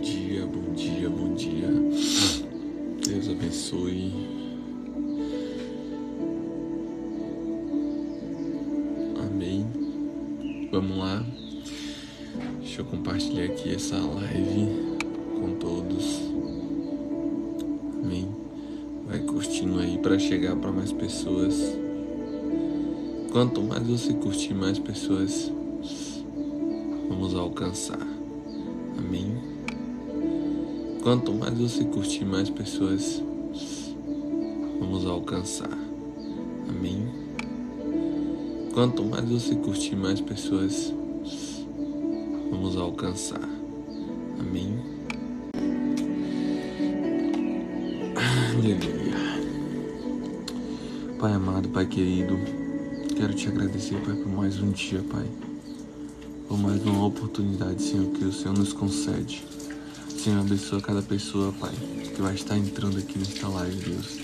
dia, bom dia, bom dia. Deus abençoe. Amém. Vamos lá. Deixa eu compartilhar aqui essa live com todos. Amém. Vai curtindo aí para chegar para mais pessoas. Quanto mais você curtir, mais pessoas vamos alcançar. Amém. Quanto mais você curtir, mais pessoas vamos alcançar. Amém. Quanto mais você curtir, mais pessoas vamos alcançar. Amém. Aleluia. Pai amado, Pai querido, quero te agradecer, Pai, por mais um dia, Pai. Por mais uma oportunidade, Senhor, que o Senhor nos concede. Senhor, abençoa cada pessoa, Pai, que vai estar entrando aqui nesta live, Deus.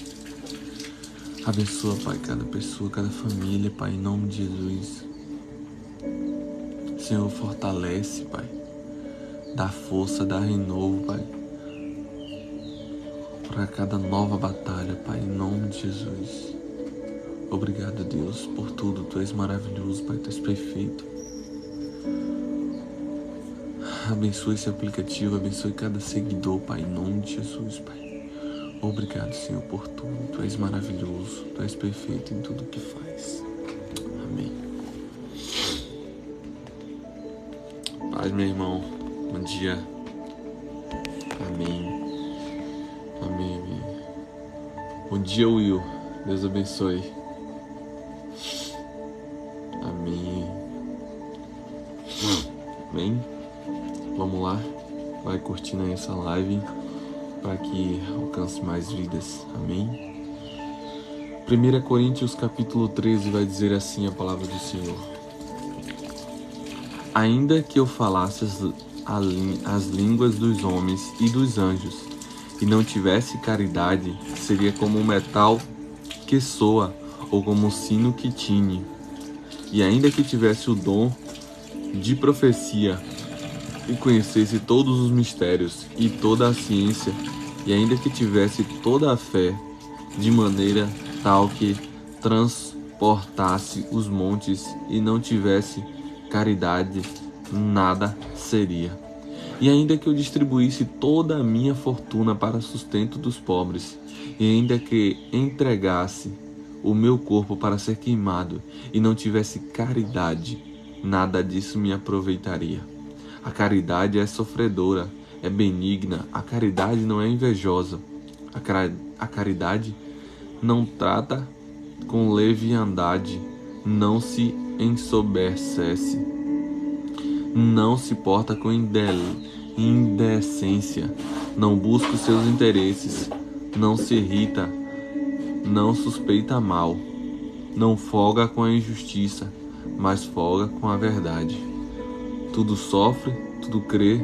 Abençoa, Pai, cada pessoa, cada família, Pai, em nome de Jesus. Senhor, fortalece, Pai. Dá força, dá renovo, Pai, para cada nova batalha, Pai, em nome de Jesus. Obrigado, Deus, por tudo. Tu és maravilhoso, Pai, Tu és perfeito. Abençoe esse aplicativo, abençoe cada seguidor, Pai, em nome de Jesus, Pai. Obrigado, Senhor, por tudo. Tu és maravilhoso, Tu és perfeito em tudo que faz. Amém. Paz, meu irmão. Bom dia. Amém. Amém, amém. Bom dia, Will. Deus abençoe. Amém. Amém. Vamos lá. Vai curtindo aí essa live para que alcance mais vidas. Amém. 1 Coríntios capítulo 13 vai dizer assim a palavra do Senhor. Ainda que eu falasse as línguas dos homens e dos anjos, e não tivesse caridade, seria como um metal que soa, ou como um sino que tine. E ainda que tivesse o dom de profecia, e conhecesse todos os mistérios e toda a ciência, e ainda que tivesse toda a fé, de maneira tal que transportasse os montes, e não tivesse caridade, nada seria. E ainda que eu distribuísse toda a minha fortuna para sustento dos pobres, e ainda que entregasse o meu corpo para ser queimado, e não tivesse caridade, nada disso me aproveitaria. A caridade é sofredora, é benigna, a caridade não é invejosa, a caridade não trata com leviandade, não se ensoberbece, não se porta com indecência, não busca os seus interesses, não se irrita, não suspeita mal, não folga com a injustiça, mas folga com a verdade. Tudo sofre, tudo crê,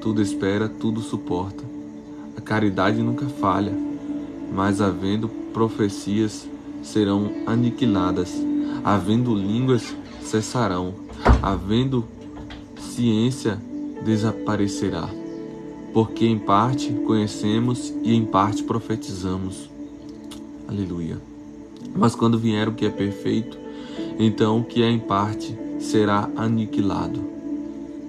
tudo espera, tudo suporta. A caridade nunca falha, mas havendo profecias serão aniquiladas, havendo línguas cessarão, havendo ciência desaparecerá. Porque em parte conhecemos e em parte profetizamos. Aleluia. Mas quando vier o que é perfeito, então o que é em parte será aniquilado.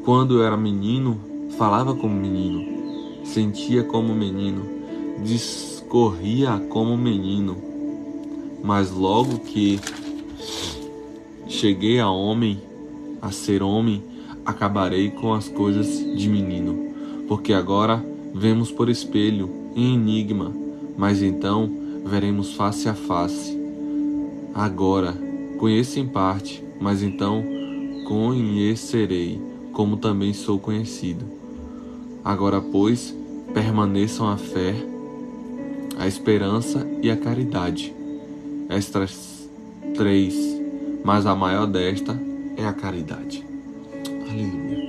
Quando eu era menino, falava como menino, sentia como menino, discorria como menino. Mas logo que cheguei a ser homem, acabarei com as coisas de menino. Porque agora vemos por espelho, em enigma, mas então veremos face a face. Agora conheço em parte, mas então conhecerei, como também sou conhecido. Agora, pois, permaneçam a fé, a esperança e a caridade. Estas três, mas a maior desta é a caridade. Aleluia.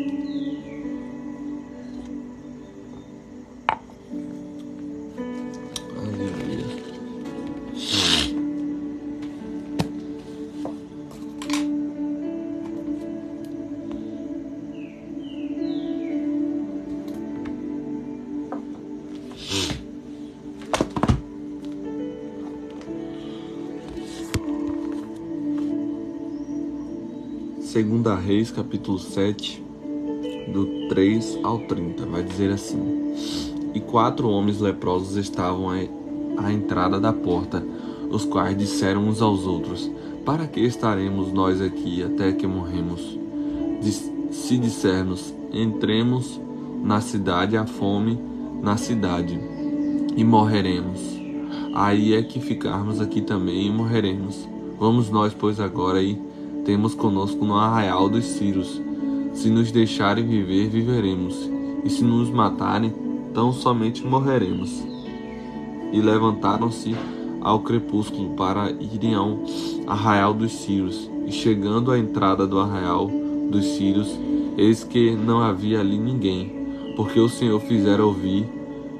Segunda Reis, capítulo 7, do 3 ao 30, vai dizer assim: E 4 homens leprosos estavam à entrada da porta, os quais disseram uns aos outros: Para que estaremos nós aqui até que morremos? Se dissermos: Entremos na cidade, há fome na cidade, e morreremos. Aí é que ficarmos aqui também e morreremos. Vamos nós, pois, agora e temos conosco no arraial dos Círios. Se nos deixarem viver, viveremos, e se nos matarem, tão somente morreremos. E levantaram-se ao crepúsculo para irem ao arraial dos Círios. E chegando à entrada do arraial dos Círios, eis que não havia ali ninguém, porque o Senhor fizera ouvir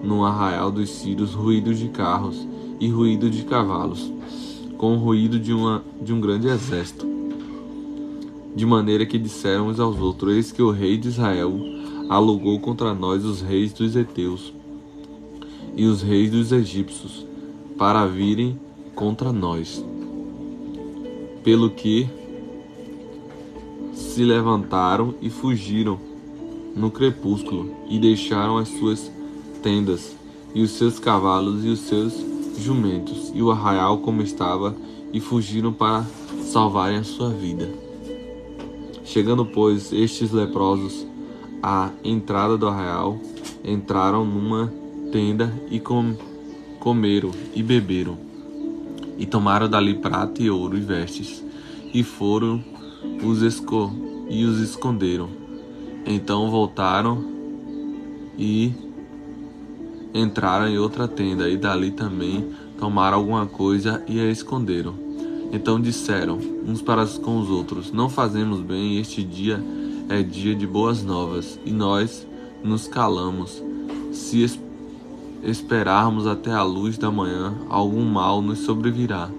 no arraial dos Círios ruído de carros e ruído de cavalos, com o ruído de um grande exército. De maneira que disseram uns aos outros: Eis que o rei de Israel alugou contra nós os reis dos heteus e os reis dos egípcios, para virem contra nós. Pelo que se levantaram e fugiram no crepúsculo, e deixaram as suas tendas, e os seus cavalos e os seus jumentos, e o arraial como estava, e fugiram para salvarem a sua vida. Chegando, pois, estes leprosos à entrada do arraial, entraram numa tenda e comeram e beberam, e tomaram dali prata e ouro e vestes, e foram os esconderam. Então voltaram e entraram em outra tenda, e dali também tomaram alguma coisa e a esconderam. Então disseram uns para com os outros: Não fazemos bem, este dia é dia de boas novas, e nós nos calamos. Se esperarmos até a luz da manhã, algum mal nos sobrevirá.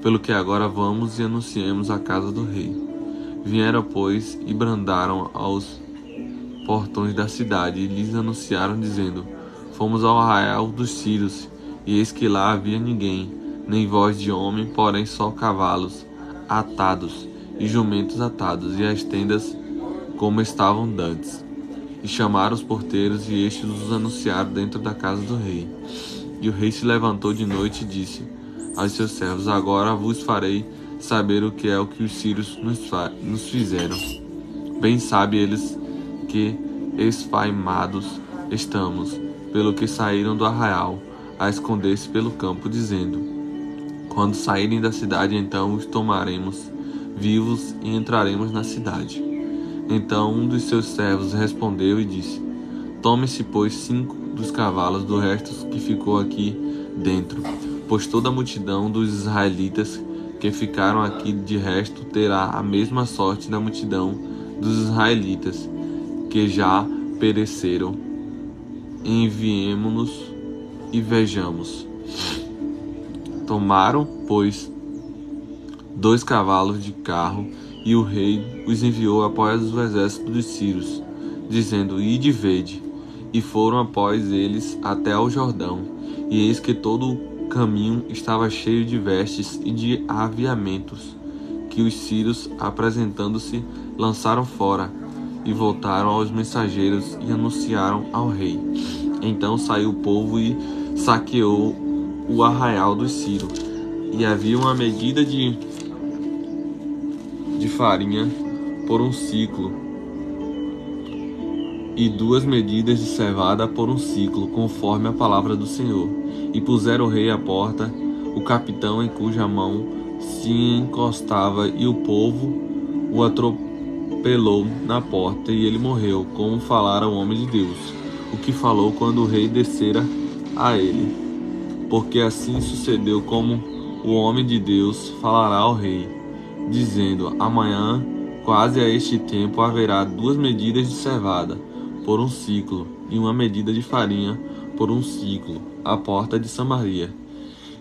Pelo que agora vamos e anunciemos a casa do rei. Vieram, pois, e brandaram aos portões da cidade, e lhes anunciaram, dizendo: Fomos ao arraial dos Círios, e eis que lá havia ninguém, nem voz de homem, porém só cavalos atados e jumentos atados, e as tendas como estavam dantes. E chamaram os porteiros, e estes os anunciaram dentro da casa do rei. E o rei se levantou de noite e disse aos seus servos: Agora vos farei saber o que os sírios nos fizeram. Bem sabem eles que esfaimados estamos, pelo que saíram do arraial a esconder-se pelo campo, dizendo: Quando saírem da cidade, então os tomaremos vivos e entraremos na cidade. Então um dos seus servos respondeu e disse: Tome-se, pois, 5 dos cavalos do resto que ficou aqui dentro, pois toda a multidão dos israelitas que ficaram aqui de resto terá a mesma sorte da multidão dos israelitas que já pereceram. Enviemo-nos e vejamos. Tomaram, pois, 2 cavalos de carro, e o rei os enviou após o exército dos sírios, dizendo: Ide e vede. E foram após eles até ao Jordão, e eis que todo o caminho estava cheio de vestes e de aviamentos, que os sírios, apresentando-se, lançaram fora, e voltaram aos mensageiros e anunciaram ao rei. Então saiu o povo e saqueou o arraial dos Círios, e havia uma medida de farinha por um ciclo, e 2 medidas de cevada por um ciclo, conforme a palavra do Senhor. E puseram o rei à porta, o capitão em cuja mão se encostava, e o povo o atropelou na porta, e ele morreu, como falara o homem de Deus, o que falou quando o rei descera a ele. Porque assim sucedeu como o homem de Deus falará ao rei, dizendo: Amanhã, quase a este tempo, haverá 2 medidas de cevada por um ciclo, e 1 medida de farinha por um ciclo, à porta de Samaria.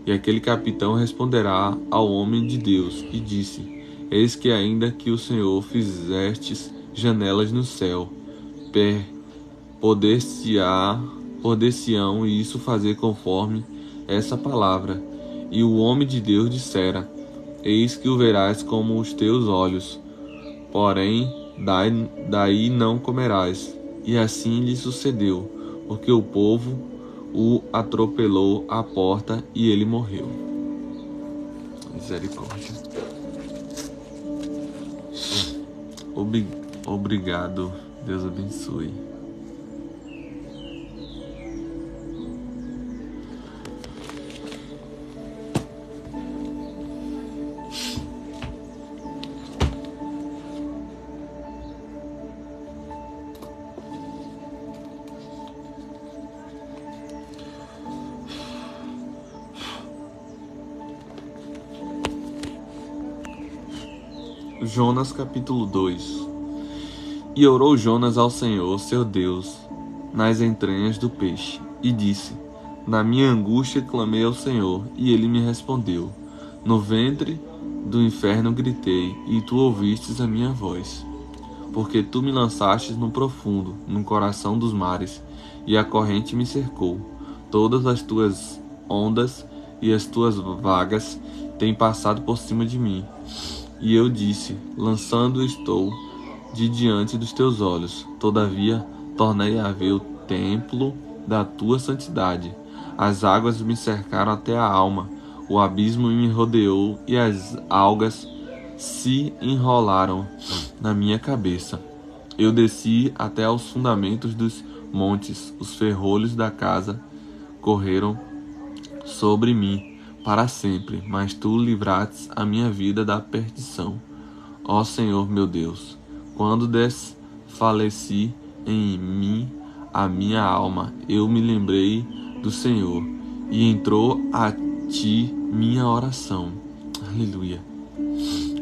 E aquele capitão responderá ao homem de Deus, e disse: Eis que ainda que o Senhor fizestes janelas no céu, poder-se-ão isso fazer conforme essa palavra. E o homem de Deus dissera: Eis que o verás como os teus olhos, porém daí não comerás. E assim lhe sucedeu, porque o povo o atropelou à porta e ele morreu. Misericórdia. Obrigado. Deus abençoe. Jonas capítulo 2. E orou Jonas ao Senhor, seu Deus, nas entranhas do peixe, e disse: Na minha angústia clamei ao Senhor, e ele me respondeu. No ventre do inferno gritei, e tu ouvistes a minha voz. Porque tu me lançastes no profundo, no coração dos mares, e a corrente me cercou. Todas as tuas ondas e as tuas vagas têm passado por cima de mim. E eu disse: lançando estou de diante dos teus olhos. Todavia, tornei a ver o templo da tua santidade. As águas me cercaram até a alma, o abismo me rodeou e as algas se enrolaram na minha cabeça. Eu desci até aos fundamentos dos montes, os ferrolhos da casa correram sobre mim para sempre, mas tu livraste a minha vida da perdição. Ó Senhor meu Deus, quando desfaleci em mim a minha alma, eu me lembrei do Senhor, e entrou a ti minha oração. Aleluia.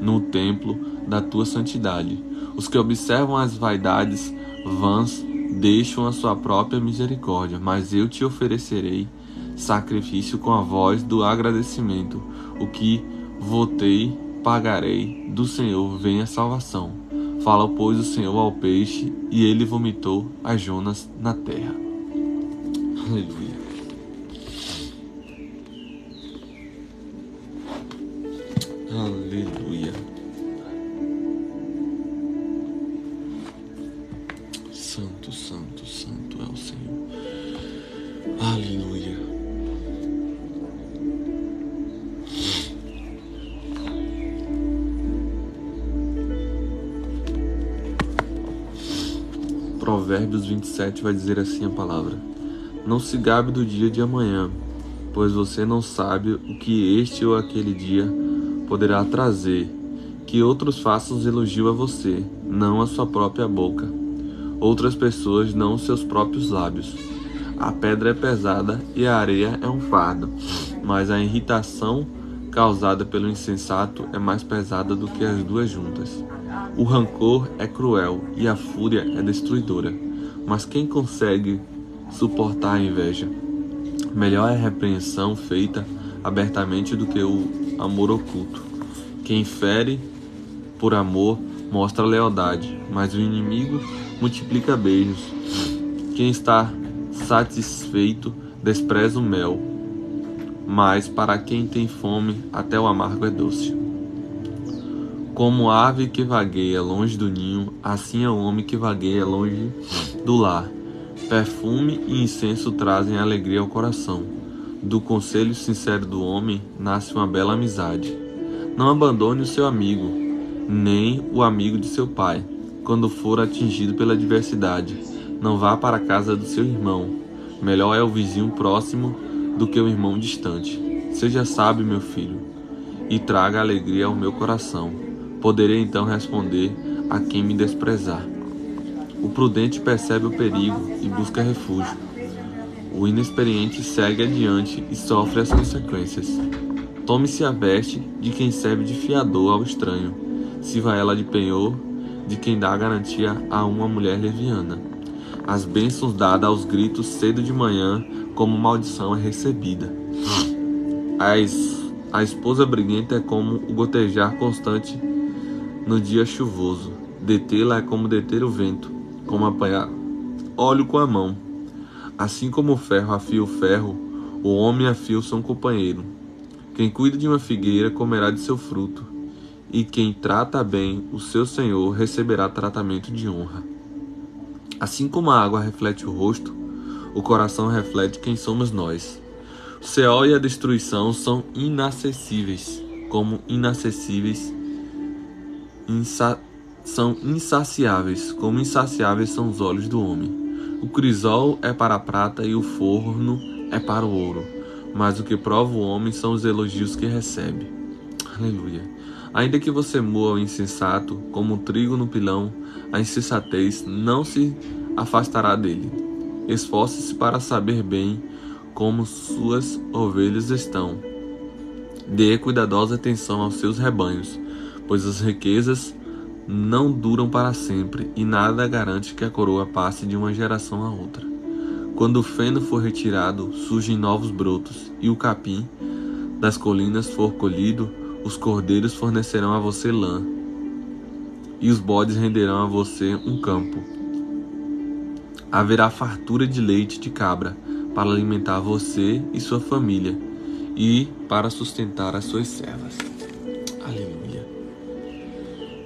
No templo da tua santidade. Os que observam as vaidades vãs deixam a sua própria misericórdia, mas eu te oferecerei sacrifício com a voz do agradecimento. O que votei, pagarei. Do Senhor vem a salvação. Fala, pois, o Senhor ao peixe, e ele vomitou a Jonas na terra. Aleluia. Aleluia. Santo, santo, santo é o Senhor. Aleluia. Provérbios 27 vai dizer assim a palavra: não se gabe do dia de amanhã, pois você não sabe o que este ou aquele dia poderá trazer. Que outros façam elogio a você, não a sua própria boca. Outras pessoas, não os seus próprios lábios. A pedra é pesada e a areia é um fardo, mas a irritação causada pelo insensato é mais pesada do que as duas juntas. O rancor é cruel e a fúria é destruidora, mas quem consegue suportar a inveja? Melhor é a repreensão feita abertamente do que o amor oculto. Quem fere por amor mostra lealdade, mas o inimigo multiplica beijos. Quem está satisfeito despreza o mel, mas para quem tem fome até o amargo é doce. Como a ave que vagueia longe do ninho, assim é o homem que vagueia longe do lar. Perfume e incenso trazem alegria ao coração. Do conselho sincero do homem nasce uma bela amizade. Não abandone o seu amigo, nem o amigo de seu pai, quando for atingido pela adversidade. Não vá para a casa do seu irmão. Melhor é o vizinho próximo do que o irmão distante. Seja sábio, meu filho, e traga alegria ao meu coração. Poderei então responder a quem me desprezar. O prudente percebe o perigo e busca refúgio. O inexperiente segue adiante e sofre as consequências. Tome-se a veste de quem serve de fiador ao estranho. Sirva ela de penhor de quem dá garantia a uma mulher leviana. As bênçãos dadas aos gritos cedo de manhã, como maldição é recebida. A esposa briguenta é como o gotejar constante no dia chuvoso. Detê-la é como deter o vento, como apanhar óleo com a mão. Assim como o ferro afia o ferro, o homem afia o seu companheiro. Quem cuida de uma figueira comerá de seu fruto, e quem trata bem o seu senhor receberá tratamento de honra. Assim como a água reflete o rosto, o coração reflete quem somos nós. O Seol e a destruição são inacessíveis, como insaciáveis são os olhos do homem. O crisol é para a prata e o forno é para o ouro, mas o que prova o homem são os elogios que recebe. Aleluia. Ainda que você moa o insensato, como o trigo no pilão, a insensatez não se afastará dele. Esforce-se para saber bem como suas ovelhas estão. Dê cuidadosa atenção aos seus rebanhos, pois as riquezas não duram para sempre e nada garante que a coroa passe de uma geração a outra. Quando o feno for retirado, surgem novos brotos, e o capim das colinas for colhido, os cordeiros fornecerão a você lã, e os bodes renderão a você um campo. Haverá fartura de leite de cabra para alimentar você e sua família e para sustentar as suas servas. Aleluia.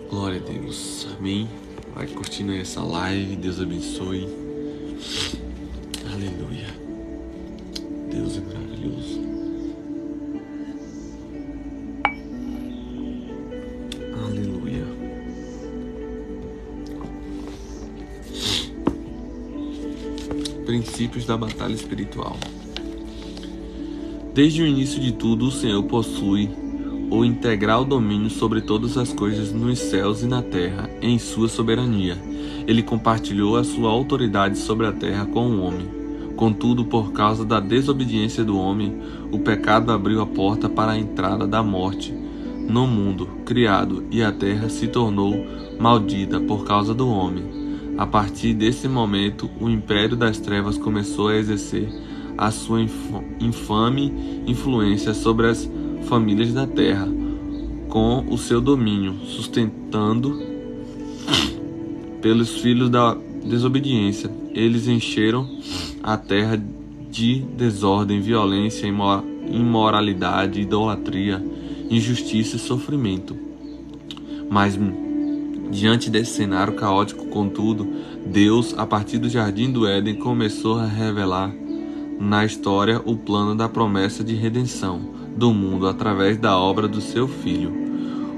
Glória a Deus. Amém. Vai curtindo aí essa live. Deus abençoe. Aleluia. Deus é maravilhoso. Aleluia. Princípios da batalha espiritual. Desde o início de tudo, o Senhor possui o integral domínio sobre todas as coisas nos céus e na terra, em sua soberania. Ele compartilhou a sua autoridade sobre a terra com o homem. Contudo, por causa da desobediência do homem, o pecado abriu a porta para a entrada da morte no mundo criado, e a terra se tornou maldita por causa do homem. A partir desse momento, o império das trevas começou a exercer a sua infame influência sobre as famílias da terra, com o seu domínio, sustentando pelos filhos da desobediência. Eles encheram a terra de desordem, violência, imoralidade, idolatria, injustiça e sofrimento. Mas diante desse cenário caótico, contudo, Deus, a partir do Jardim do Éden, começou a revelar na história o plano da promessa de redenção do mundo através da obra do seu Filho,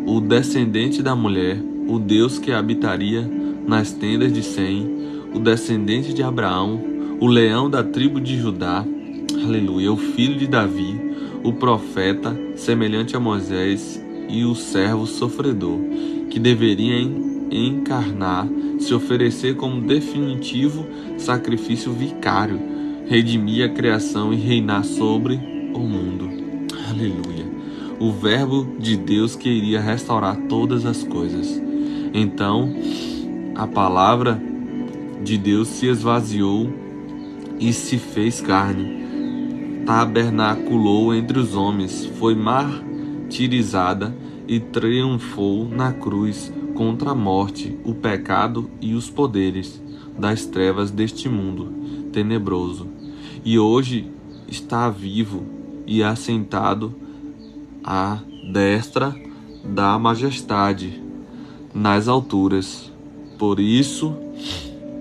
o descendente da mulher, o Deus que habitaria nas tendas de Sem, o descendente de Abraão, o leão da tribo de Judá, aleluia, o filho de Davi, o profeta semelhante a Moisés e o servo sofredor, que deveria encarnar, se oferecer como definitivo sacrifício vicário, redimir a criação e reinar sobre o mundo. Aleluia. O verbo de Deus que iria restaurar todas as coisas. Então, a palavra de Deus se esvaziou e se fez carne. Tabernaculou entre os homens, foi martirizada e triunfou na cruz contra a morte, o pecado e os poderes das trevas deste mundo tenebroso. E hoje está vivo e assentado à destra da majestade nas alturas. Por isso,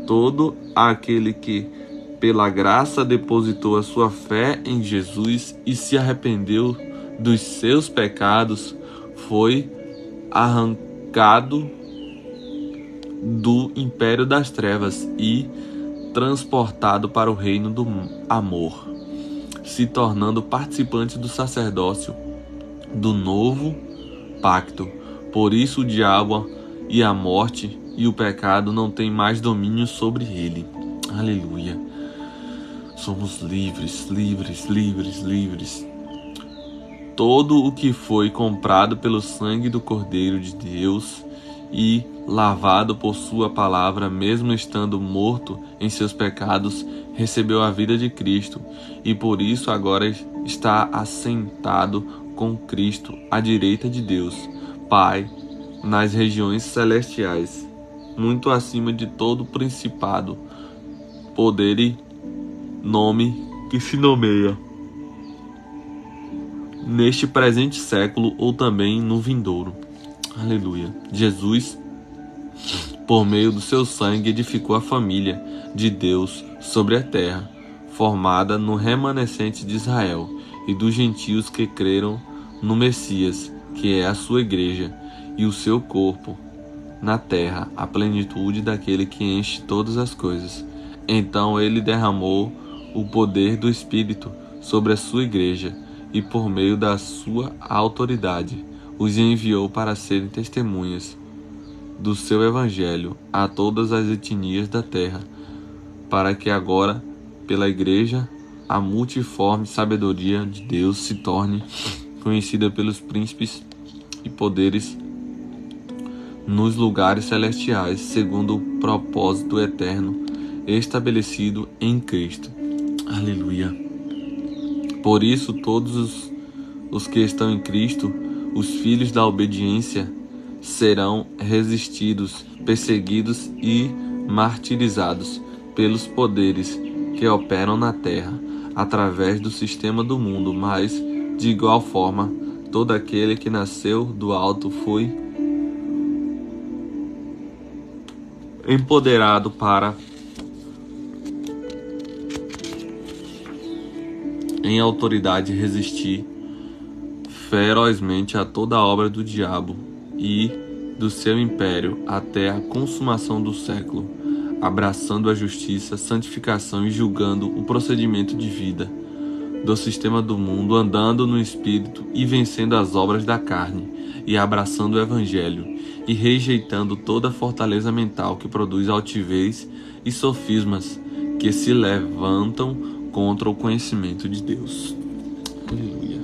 todo aquele que pela graça depositou a sua fé em Jesus e se arrependeu dos seus pecados, foi arrancado do império das trevas e transportado para o reino do amor, se tornando participante do sacerdócio do novo pacto. Por isso o diabo e a morte e o pecado não têm mais domínio sobre ele. Aleluia. Somos livres, livres, livres, livres. Todo o que foi comprado pelo sangue do Cordeiro de Deus e lavado por sua palavra, mesmo estando morto em seus pecados, recebeu a vida de Cristo e por isso agora está assentado com Cristo à direita de Deus, Pai, nas regiões celestiais, muito acima de todo principado, poder e nome que se nomeia neste presente século ou também no vindouro. Aleluia. Jesus, por meio do seu sangue, edificou a família de Deus sobre a terra, formada no remanescente de Israel e dos gentios que creram no Messias, que é a sua igreja, e o seu corpo na terra, a plenitude daquele que enche todas as coisas. Então ele derramou o poder do Espírito sobre a sua igreja e, por meio da sua autoridade, os enviou para serem testemunhas do seu evangelho a todas as etnias da terra, para que agora, pela igreja, a multiforme sabedoria de Deus se torne conhecida pelos príncipes e poderes nos lugares celestiais, segundo o propósito eterno estabelecido em Cristo. Aleluia. Por isso, todos os que estão em Cristo, os filhos da obediência, serão resistidos, perseguidos e martirizados pelos poderes que operam na terra, através do sistema do mundo, mas, de igual forma, todo aquele que nasceu do alto foi empoderado para, em autoridade, resistir ferozmente a toda a obra do diabo e do seu império até a consumação do século, abraçando a justiça, santificação e julgando o procedimento de vida do sistema do mundo, andando no Espírito e vencendo as obras da carne, e abraçando o Evangelho, e rejeitando toda fortaleza mental que produz altivez e sofismas que se levantam contra o conhecimento de Deus. Aleluia.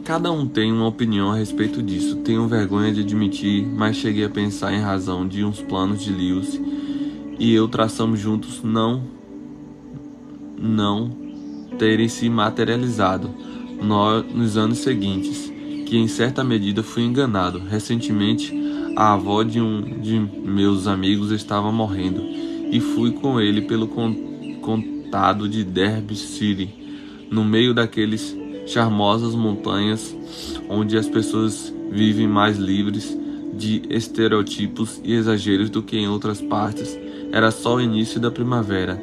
Cada um tem uma opinião a respeito disso. Tenho vergonha de admitir, mas cheguei a pensar em razão de uns planos de Lewis e eu traçamos juntos não terem se materializado nos anos seguintes, que em certa medida fui enganado. Recentemente, a avó de um de meus amigos estava morrendo e fui com ele pelo condado de Derby City, no meio daqueles charmosas montanhas onde as pessoas vivem mais livres de estereotipos e exageros do que em outras partes. Era só o início da primavera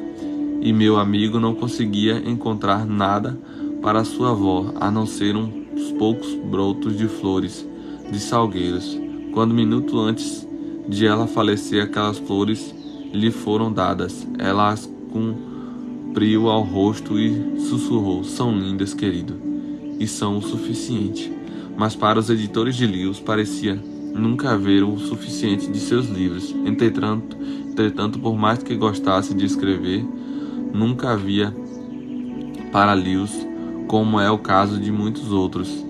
e meu amigo não conseguia encontrar nada para sua avó a não ser uns poucos brotos de flores de salgueiros. Quando minuto antes de ela falecer, aquelas flores lhe foram dadas. Ela as cumpriu ao rosto e sussurrou: "São lindas, querido, e são o suficiente." Mas para os editores de Lewis parecia nunca haver o suficiente de seus livros. Entretanto, por mais que gostasse de escrever, nunca havia para Lewis, como é o caso de muitos outros,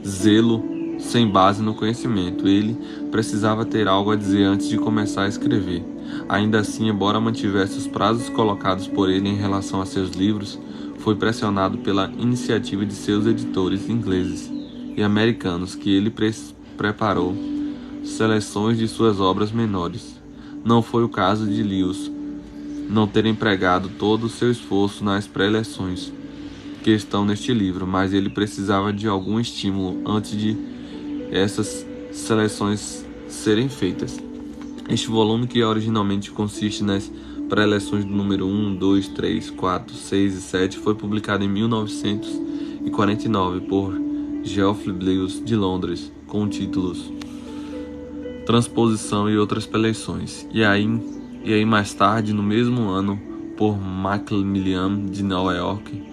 zelo sem base no conhecimento. Ele precisava ter algo a dizer antes de começar a escrever. Ainda assim, embora mantivesse os prazos colocados por ele em relação a seus livros, foi pressionado pela iniciativa de seus editores ingleses e americanos, que ele preparou seleções de suas obras menores. Não foi o caso de Lewis não ter empregado todo o seu esforço nas preleções que estão neste livro, mas ele precisava de algum estímulo antes de essas seleções serem feitas. Este volume, que originalmente consiste nas preleções do número 1, 2, 3, 4, 6 e 7, foi publicado em 1949 por Geoffrey Lewis de Londres, com títulos Transposição e outras preleções, e aí mais tarde, no mesmo ano, por Macmillan de Nova York,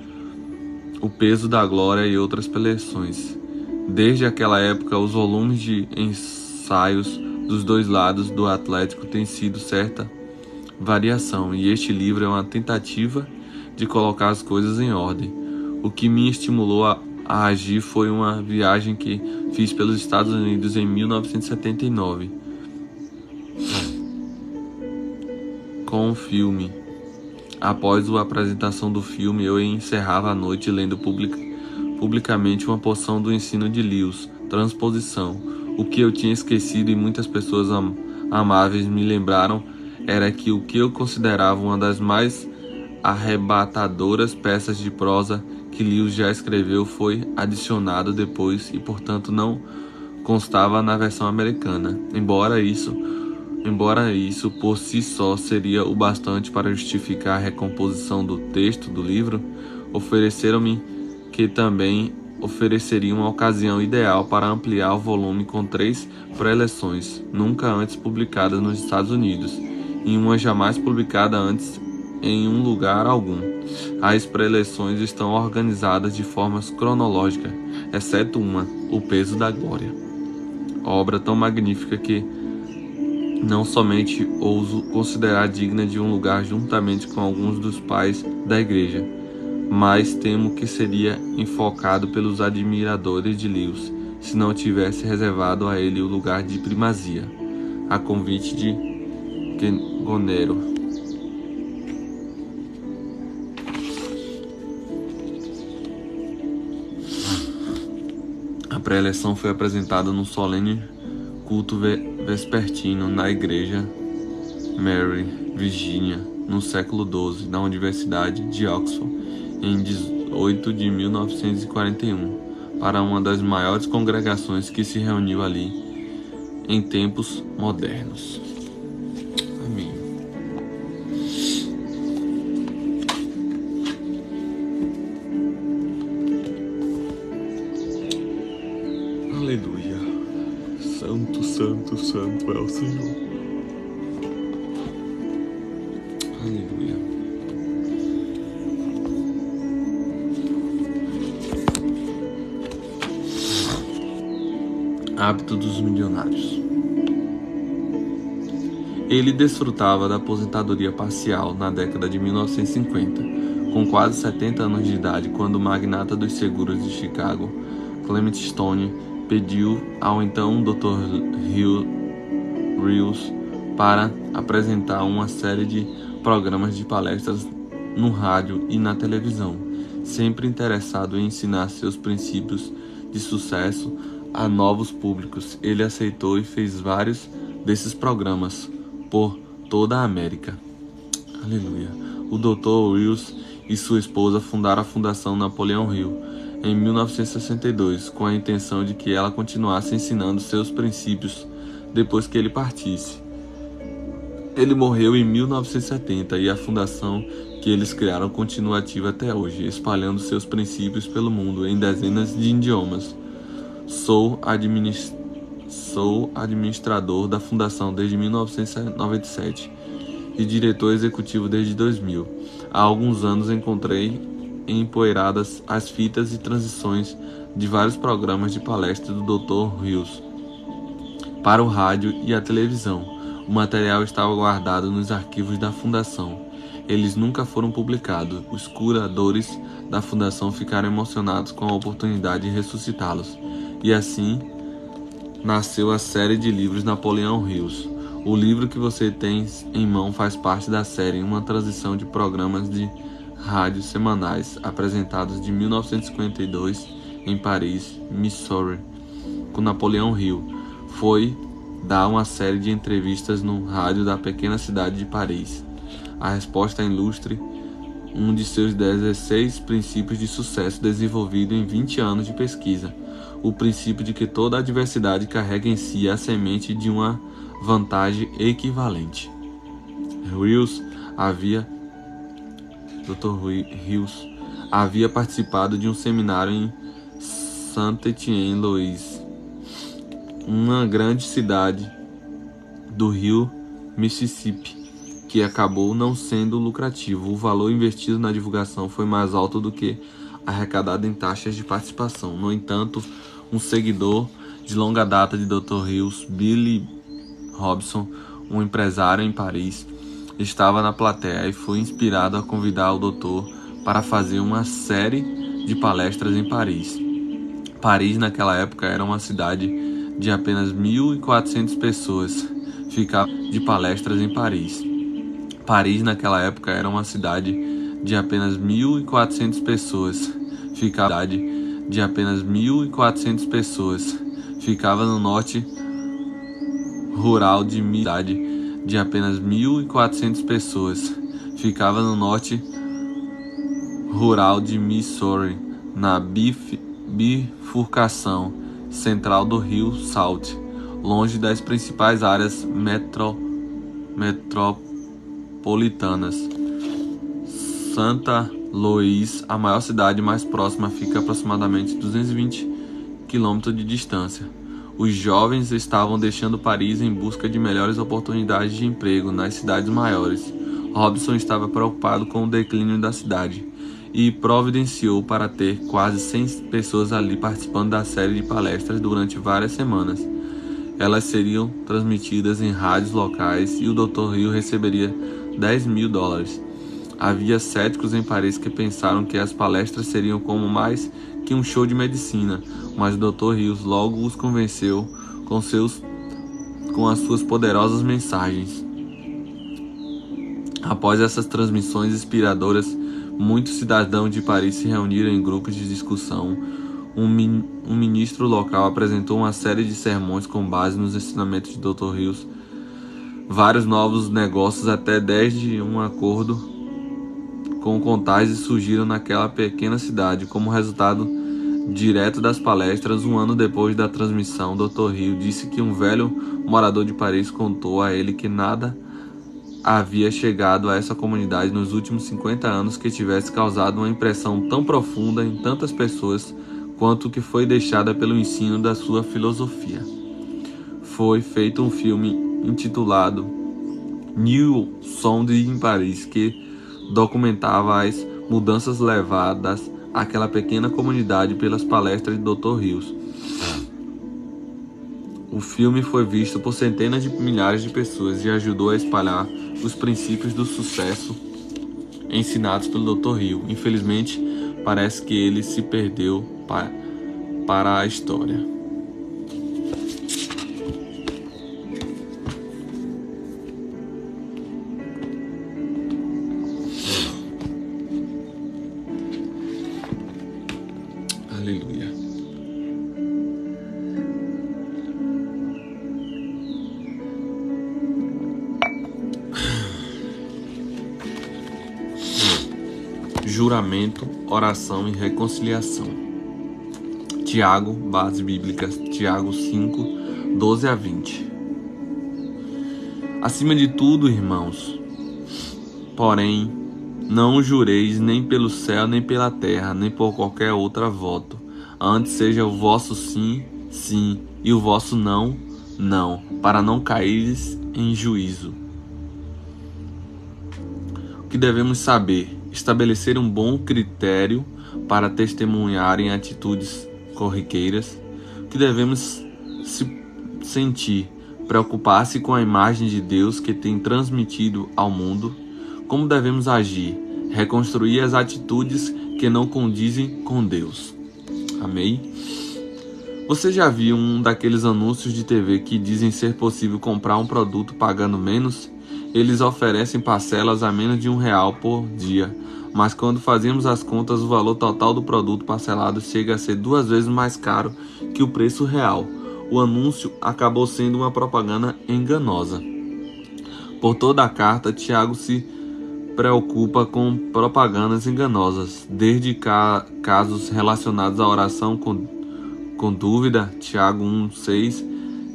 O Peso da Glória e outras preleções. Desde aquela época, os volumes de ensaios dos dois lados do Atlântico têm sido certa variação, e este livro é uma tentativa de colocar as coisas em ordem. O que me estimulou a agir foi uma viagem que fiz pelos Estados Unidos em 1979 com um filme. Após a apresentação do filme, eu encerrava a noite lendo publicamente uma porção do ensino de Lewis transposição. O que eu tinha esquecido e muitas pessoas amáveis me lembraram era que o que eu considerava uma das mais arrebatadoras peças de prosa que Lewis já escreveu foi adicionado depois e, portanto, não constava na versão americana. Embora isso por si só seria o bastante para justificar a recomposição do texto do livro, ofereceram-me que também ofereceria uma ocasião ideal para ampliar o volume com 3 preleções, nunca antes publicadas nos Estados Unidos, e uma jamais publicada antes em um lugar algum. As preleções estão organizadas de forma cronológica, exceto uma, O Peso da Glória, obra tão magnífica que não somente ouso considerar digna de um lugar juntamente com alguns dos pais da Igreja, mas temo que seria enfocado pelos admiradores de Lewis se não tivesse reservado a ele o lugar de primazia, a convite de Gonero. A pré-eleição foi apresentada num solene culto vespertino na igreja Mary, Virgínia, no século XII, na Universidade de Oxford, em 18 de 1941, para uma das maiores congregações que se reuniu ali em tempos modernos. Amém. Aleluia. Santo, santo, santo é o Senhor. Aleluia. Hábito dos milionários. Ele desfrutava da aposentadoria parcial na década de 1950, com quase 70 anos de idade, quando o magnata dos seguros de Chicago, Clement Stone, pediu ao então Dr. Rios para apresentar uma série de programas de palestras no rádio e na televisão, sempre interessado em ensinar seus princípios de sucesso a novos públicos. Ele aceitou e fez vários desses programas por toda a América. Aleluia. O Dr. Rios e sua esposa fundaram a Fundação Napoleão Hill em 1962, com a intenção de que ela continuasse ensinando seus princípios depois que ele partisse. Ele morreu em 1970 e a fundação que eles criaram continua ativa até hoje, espalhando seus princípios pelo mundo em dezenas de idiomas. Sou administrador da fundação desde 1997 e diretor executivo desde 2000. Há alguns anos encontrei empoeiradas as fitas e transições de vários programas de palestra do Dr. Rios para o rádio e a televisão. O material estava guardado nos arquivos da fundação. Eles nunca foram publicados. Os curadores da fundação ficaram emocionados com a oportunidade de ressuscitá-los. E assim nasceu a série de livros Napoleão Rios. O livro que você tem em mão faz parte da série, uma transição de programas de rádios semanais apresentados de 1952 em Paris, Missouri, com Napoleão Hill. Foi dar uma série de entrevistas no rádio da pequena cidade de Paris. A resposta ilustre um de seus 16 princípios de sucesso desenvolvido em 20 anos de pesquisa. O princípio de que toda adversidade carrega em si a semente de uma vantagem equivalente. Dr. Rios havia participado de um seminário em Saint-Étienne-Louis, uma grande cidade do rio Mississippi, que acabou não sendo lucrativo. O valor investido na divulgação foi mais alto do que arrecadado em taxas de participação. No entanto, um seguidor de longa data de Dr. Rios, Billy Robson, um empresário em Paris, estava na plateia e foi inspirado a convidar o doutor para fazer uma série de palestras em Paris. Paris, naquela época, era uma cidade de apenas 1.400 pessoas. Ficava de palestras em Paris. Paris, naquela época, era uma cidade de apenas 1.400 pessoas. Ficava de apenas 1.400 pessoas. ficava no norte rural de cidade de apenas 1.400 pessoas. Ficava no norte rural de Missouri, na bifurcação central do rio Salt, longe das principais áreas metropolitanas. Santa Louis, a maior cidade mais próxima, fica a aproximadamente 220 quilômetros de distância. Os jovens estavam deixando Paris em busca de melhores oportunidades de emprego nas cidades maiores. Robson estava preocupado com o declínio da cidade e providenciou para ter quase 100 pessoas ali participando da série de palestras durante várias semanas. Elas seriam transmitidas em rádios locais e o Dr. Hill receberia $10.000. Havia céticos em Paris que pensaram que as palestras seriam como mais que um show de medicina, mas o Dr. Hill logo os convenceu com as suas poderosas mensagens. Após essas transmissões inspiradoras, muitos cidadãos de Paris se reuniram em grupos de discussão. Um ministro local apresentou uma série de sermões com base nos ensinamentos de Dr. Hill. Vários novos negócios, até 10 de um acordo com Contagem, surgiram naquela pequena cidade. Como resultado direto das palestras, um ano depois da transmissão, Dr. Hill disse que um velho morador de Paris contou a ele que nada havia chegado a essa comunidade nos últimos 50 anos que tivesse causado uma impressão tão profunda em tantas pessoas quanto o que foi deixada pelo ensino da sua filosofia. Foi feito um filme intitulado New Sound em Paris, que documentava as mudanças levadas àquela pequena comunidade pelas palestras de Dr. Hill. O filme foi visto por centenas de milhares de pessoas e ajudou a espalhar os princípios do sucesso ensinados pelo Dr. Hill. Infelizmente, parece que ele se perdeu para a história. Aleluia. Juramento, oração e reconciliação. Tiago, bases bíblicas, Tiago 5, 12 a 20. Acima de tudo, irmãos, porém, não jureis nem pelo céu, nem pela terra, nem por qualquer outra voto. Antes seja o vosso sim, sim, e o vosso não, não, para não caíres em juízo. O que devemos saber? Estabelecer um bom critério para testemunhar em atitudes corriqueiras. O que devemos sentir? Preocupar-se com a imagem de Deus que tem transmitido ao mundo. Como devemos agir? Reconstruir as atitudes que não condizem com Deus. Amém? Você já viu um daqueles anúncios de TV que dizem ser possível comprar um produto pagando menos? Eles oferecem parcelas a menos de R$1 por dia, mas quando fazemos as contas, o valor total do produto parcelado chega a ser 2 vezes mais caro que o preço real. O anúncio acabou sendo uma propaganda enganosa. Por toda a carta, Tiago se preocupa com propagandas enganosas, desde casos relacionados à oração com dúvida, Tiago 1,6,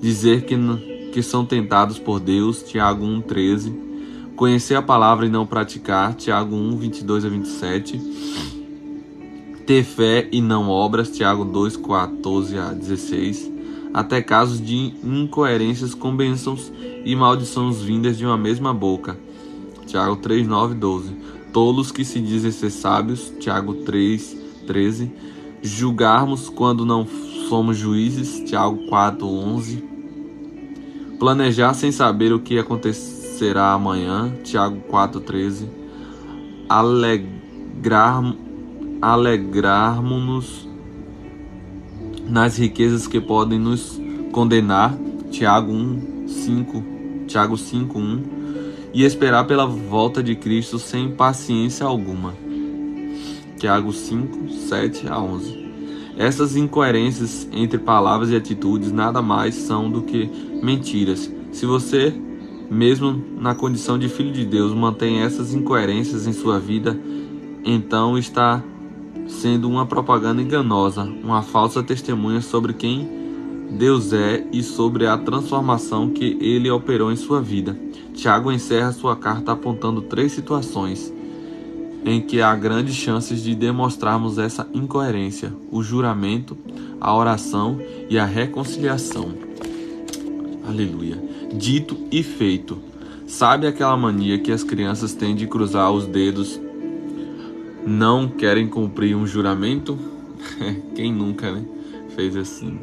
dizer que são tentados por Deus, Tiago 1,13, conhecer a palavra e não praticar, Tiago 1, 22 a 27, ter fé e não obras, Tiago 2, 14 a 16, até casos de incoerências com bênçãos e maldições vindas de uma mesma boca, Tiago 3, 9, 12, tolos que se dizem ser sábios, Tiago 3, 13, julgarmos quando não somos juízes, Tiago 4, 11, planejar sem saber o que acontecerá amanhã, Tiago 4, 13, alegrarmos-nos nas riquezas que podem nos condenar, Tiago 5, 1, e esperar pela volta de Cristo sem paciência alguma, Tiago 5, 7 a 11. Essas incoerências entre palavras e atitudes nada mais são do que mentiras. Se você, mesmo na condição de filho de Deus, mantém essas incoerências em sua vida, então está sendo uma propaganda enganosa, uma falsa testemunha sobre quem Deus é e sobre a transformação que Ele operou em sua vida. Tiago encerra sua carta apontando 3 situações em que há grandes chances de demonstrarmos essa incoerência: o juramento, a oração e a reconciliação. Aleluia. Dito e feito. Sabe aquela mania que as crianças têm de cruzar os dedos? Não querem cumprir um juramento? Quem nunca, né, fez assim?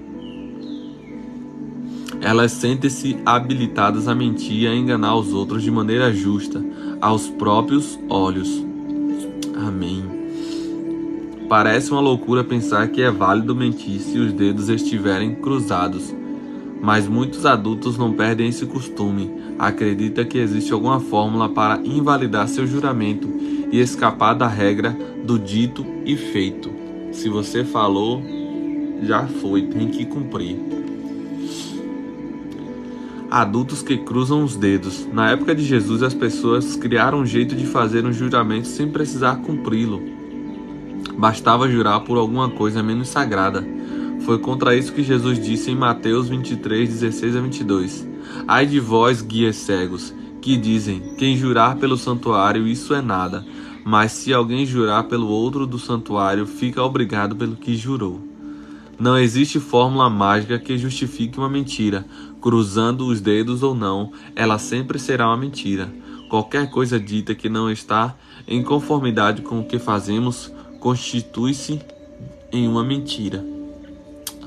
Elas sentem-se habilitadas a mentir e a enganar os outros de maneira justa, aos próprios olhos. Amém. Parece uma loucura pensar que é válido mentir se os dedos estiverem cruzados, mas muitos adultos não perdem esse costume. Acreditam que existe alguma fórmula para invalidar seu juramento e escapar da regra do dito e feito. Se você falou, já foi, tem que cumprir. Adultos que cruzam os dedos. Na época de Jesus, as pessoas criaram um jeito de fazer um juramento sem precisar cumpri-lo. Bastava jurar por alguma coisa menos sagrada. Foi contra isso que Jesus disse em Mateus 23, 16 a 22. Ai de vós, guias cegos, que dizem: quem jurar pelo santuário, isso é nada. Mas se alguém jurar pelo outro do santuário, fica obrigado pelo que jurou. Não existe fórmula mágica que justifique uma mentira. Cruzando os dedos ou não, ela sempre será uma mentira. Qualquer coisa dita que não está em conformidade com o que fazemos constitui-se em uma mentira.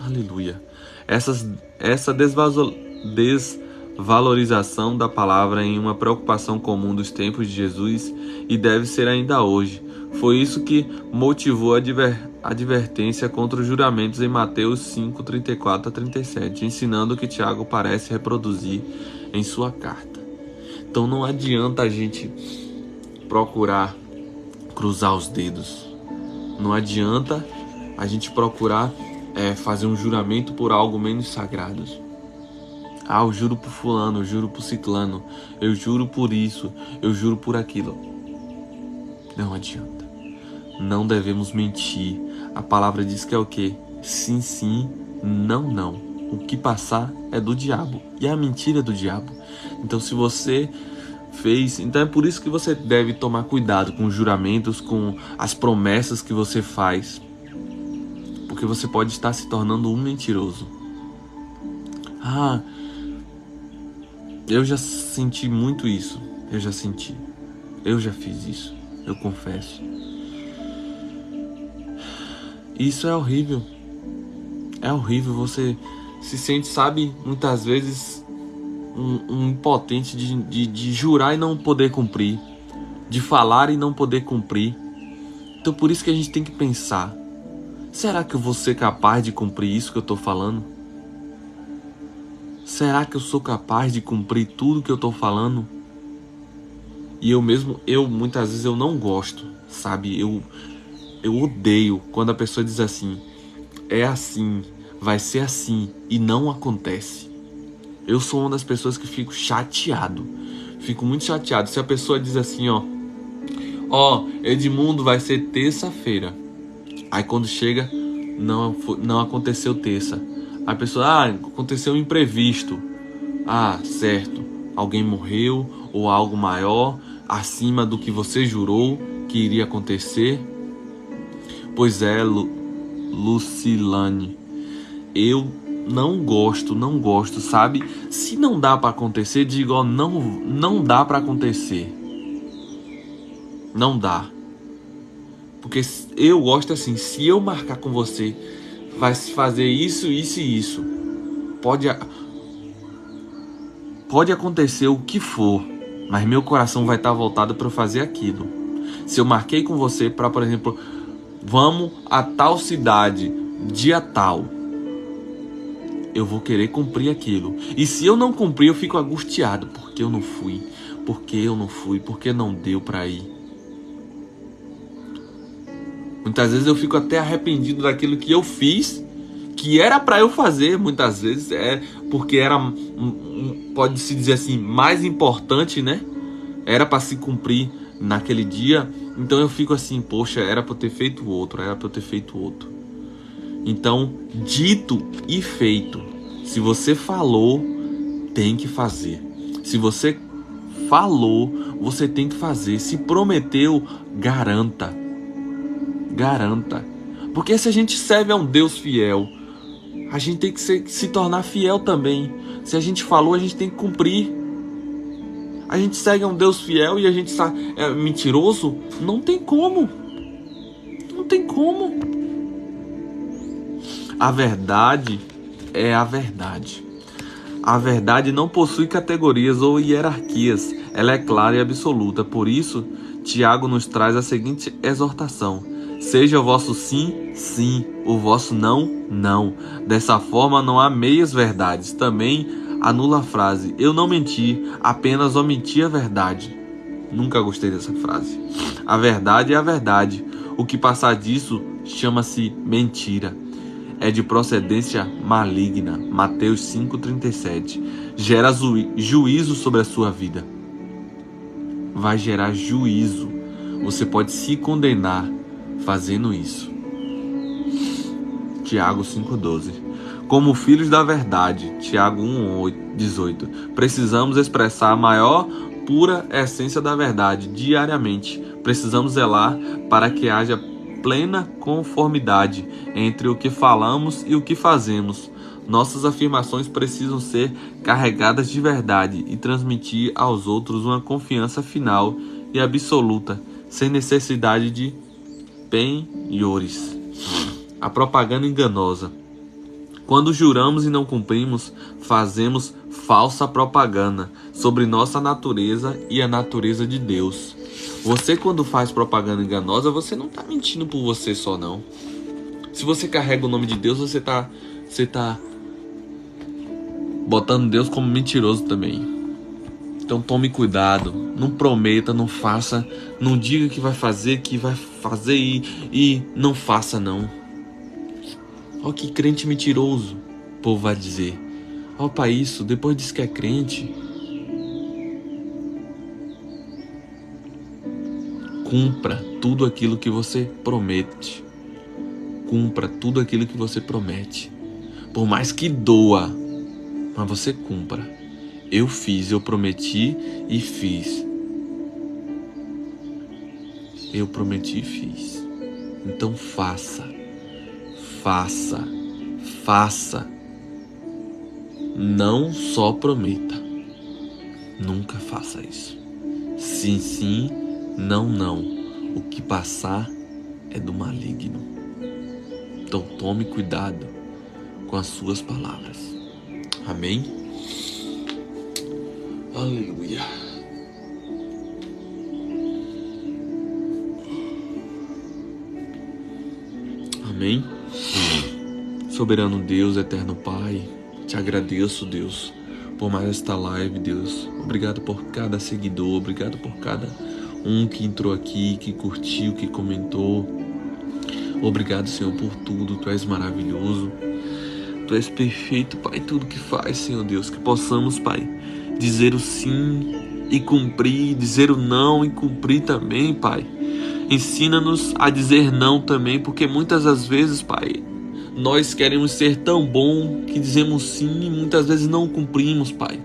Aleluia. Essa desvalorização da palavra em uma preocupação comum dos tempos de Jesus e deve ser ainda hoje. Foi isso que motivou a advertência contra os juramentos em Mateus 5, 34 a 37, ensinando o que Tiago parece reproduzir em sua carta. Então não adianta a gente procurar cruzar os dedos. Não adianta a gente procurar fazer um juramento por algo menos sagrado. Eu juro por fulano, eu juro por ciclano, eu juro por isso, eu juro por aquilo. Não adianta. Não devemos mentir. A palavra diz que é o quê? Sim, sim, não, não. O que passar é do diabo. E a mentira é do diabo. Então se você fez... Então é por isso que você deve tomar cuidado com os juramentos, com as promessas que você faz. Porque você pode estar se tornando um mentiroso. Eu já senti muito isso. Eu já fiz isso. Eu confesso. Isso é horrível. É horrível. Você se sente, sabe, muitas vezes um impotente de jurar e não poder cumprir. De falar e não poder cumprir. Então por isso que a gente tem que pensar. Será que eu vou ser capaz de cumprir isso que eu estou falando? Será que eu sou capaz de cumprir tudo que eu estou falando? E eu muitas vezes eu não gosto, sabe? Eu odeio quando a pessoa diz assim: é assim, vai ser assim, e não acontece. Eu sou uma das pessoas que fico chateado. Fico muito chateado. Se a pessoa diz assim, Edmundo, vai ser terça-feira. Aí quando chega, não aconteceu terça. A pessoa, aconteceu um imprevisto. Certo. Alguém morreu ou algo maior acima do que você jurou que iria acontecer. Pois é, Lucilane. Eu não gosto, sabe? Se não dá para acontecer, digo, não dá para acontecer. Não dá. Porque eu gosto assim, se eu marcar com você, vai se fazer isso, isso e isso. Pode acontecer o que for, mas meu coração vai estar voltado para eu fazer aquilo. Se eu marquei com você para, por exemplo, vamos a tal cidade, dia tal, eu vou querer cumprir aquilo. E se eu não cumprir, eu fico angustiado. Porque eu não fui, porque não deu para ir. Muitas vezes eu fico até arrependido daquilo que eu fiz, que era para eu fazer, muitas vezes porque era, pode-se dizer assim, mais importante, né? Era para se cumprir naquele dia. Então eu fico assim, poxa, era para eu ter feito outro, Então, dito e feito. Se você falou, tem que fazer. Se você falou, você tem que fazer. Se prometeu, garanta. Garanta. Porque se a gente serve a um Deus fiel, a gente tem que se tornar fiel também. Se a gente falou, a gente tem que cumprir. A gente segue a um Deus fiel e a gente é mentiroso? Não tem como. Não tem como. A verdade é a verdade. A verdade não possui categorias ou hierarquias. Ela é clara e absoluta. Por isso, Tiago nos traz a seguinte exortação: seja o vosso sim, sim, o vosso não, não. Dessa forma não há meias verdades. Também anula a frase: eu não menti, apenas omiti a verdade. Nunca gostei dessa frase. A verdade é a verdade. O que passar disso chama-se mentira. É de procedência maligna. Mateus 5,37. Gera juízo sobre a sua vida. Vai gerar juízo. Você pode se condenar fazendo isso. Tiago 5,12. Como filhos da verdade, Tiago 1,18. Precisamos expressar a maior pura essência da verdade diariamente. Precisamos zelar para que haja plena conformidade entre o que falamos e o que fazemos. Nossas afirmações precisam ser carregadas de verdade e transmitir aos outros uma confiança final e absoluta, sem necessidade de penhores. A propaganda enganosa. Quando juramos e não cumprimos, fazemos falsa propaganda sobre nossa natureza e a natureza de Deus. Você, quando faz propaganda enganosa, você não está mentindo por você só, não. Se você carrega o nome de Deus, você tá botando Deus como mentiroso também. Então tome cuidado, não prometa, não faça, não diga que vai fazer e não faça, não. Ó, que crente mentiroso, o povo vai dizer. Ó, para isso, depois diz que é crente. Cumpra tudo aquilo que você promete. Cumpra tudo aquilo que você promete. Por mais que doa, mas você cumpra. Eu fiz, eu prometi e fiz. Eu prometi e fiz. Então faça. Faça. Faça. Não só prometa. Nunca faça isso. Sim, sim. Não, não. O que passar é do maligno. Então tome cuidado com as suas palavras. Amém? Aleluia. Amém? Soberano Deus, eterno Pai, te agradeço, Deus, por mais esta live, Deus. Obrigado por cada seguidor, obrigado por cada que entrou aqui, que curtiu, que comentou. Obrigado, Senhor, por tudo. Tu és maravilhoso. Tu és perfeito, Pai, tudo que faz, Senhor Deus. Que possamos, Pai, dizer o sim e cumprir, dizer o não e cumprir também, Pai. Ensina-nos a dizer não também, porque muitas das vezes, Pai, nós queremos ser tão bom que dizemos sim e muitas vezes não cumprimos, Pai.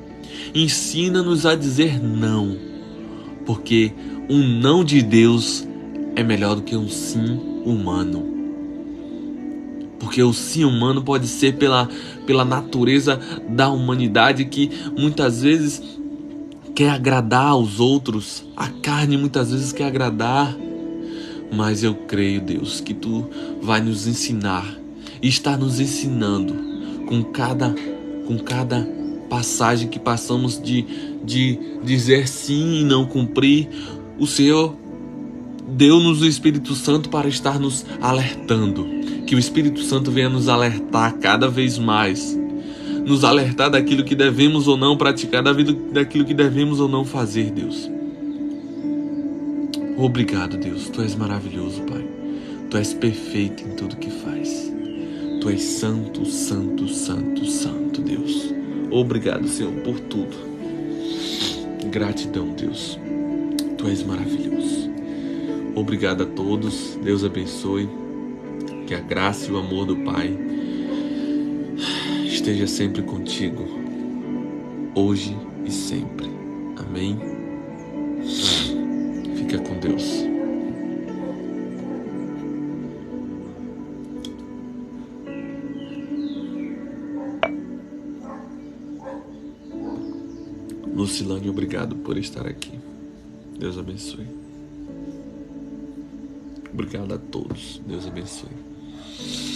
Ensina-nos a dizer não, porque um não de Deus é melhor do que um sim humano. Porque o sim humano pode ser pela natureza da humanidade, que muitas vezes quer agradar aos outros. A carne muitas vezes quer agradar. Mas eu creio, Deus, que Tu vai nos ensinar e está nos ensinando com cada passagem que passamos de dizer sim e não cumprir. O Senhor deu-nos o Espírito Santo para estar nos alertando. Que o Espírito Santo venha nos alertar cada vez mais. Nos alertar daquilo que devemos ou não praticar, daquilo que devemos ou não fazer, Deus. Obrigado, Deus. Tu és maravilhoso, Pai. Tu és perfeito em tudo que faz. Tu és santo, santo, santo, santo, Deus. Obrigado, Senhor, por tudo. Gratidão, Deus. Tu és maravilhoso. Obrigado a todos. Deus abençoe. Que a graça e o amor do Pai esteja sempre contigo, hoje e sempre. Amém? Fica com Deus. Lucilane, obrigado por estar aqui. Deus abençoe. Obrigado a todos. Deus abençoe.